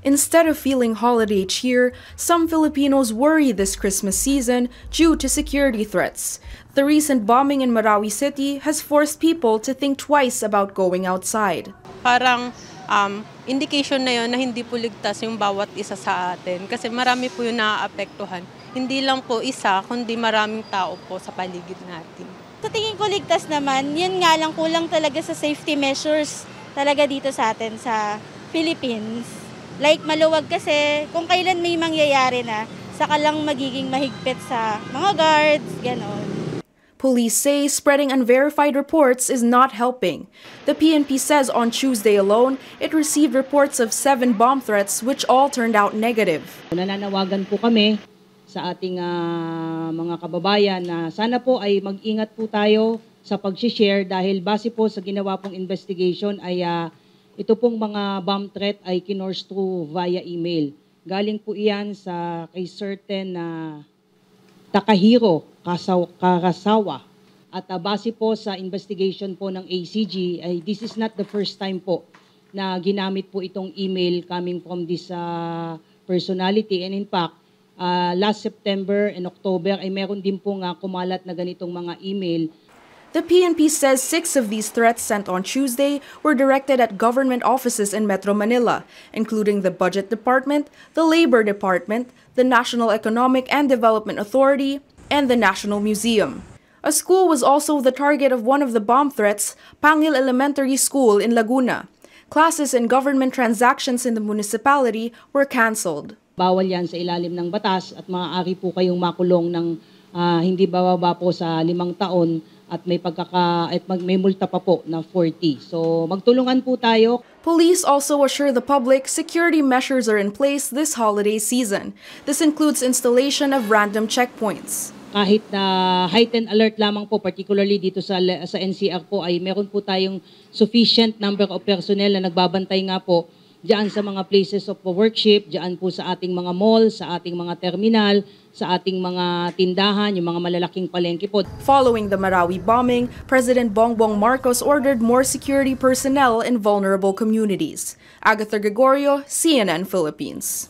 Instead of feeling holiday cheer, some Filipinos worry this Christmas season due to security threats. The recent bombing in Marawi City has forced people to think twice about going outside. Parang indication na yun na hindi po ligtas yung bawat isa sa atin kasi marami po yung naaapektuhan. Hindi lang po isa, kundi maraming tao po sa paligid natin. Sa tingin ko ligtas naman, yun nga lang kulang talaga sa safety measures talaga dito sa atin sa Philippines. Like maluwag kasi kung kailan may mangyayari na, saka lang magiging mahigpit sa mga guards, gano'n. Police say spreading unverified reports is not helping. The PNP says on Tuesday alone, it received reports of 7 bomb threats which all turned out negative. Nananawagan po kami sa ating mga kababayan na sana po ay mag-ingat po tayo sa pag-share dahil base po sa ginawa pong investigation ay ito pong mga bomb threat ay kinors through via email. Galing po iyan sa kay certain Takahiro Karasawa. At base po sa investigation po ng ACG, ay this is not the first time po na ginamit po itong email coming from this personality. And in fact, last September and October ay meron din po kumalat na ganitong mga email. The PNP says 6 of these threats sent on Tuesday were directed at government offices in Metro Manila, including the Budget Department, the Labor Department, the National Economic and Development Authority, and the National Museum. A school was also the target of one of the bomb threats, Pangil Elementary School in Laguna. Classes and government transactions in the municipality were canceled. Bawal yan sa ilalim ng batas at maaari po kayong makulong ng hindi bababa po sa 5 taon at may multa pa po na 40. So magtulungan po tayo. Police also assure the public security measures are in place this holiday season. This includes installation of random checkpoints. Kahit na heightened alert lamang po, particularly dito sa NCR po, ay meron po tayong sufficient number of personnel na nagbabantay nga po diyan sa mga places of worship, diyan po sa ating mga mall, sa ating mga terminal, sa ating mga tindahan, yung mga malalaking palengke po. Following the Marawi bombing, President Bongbong Marcos ordered more security personnel in vulnerable communities. Agatha Gregorio, CNN Philippines.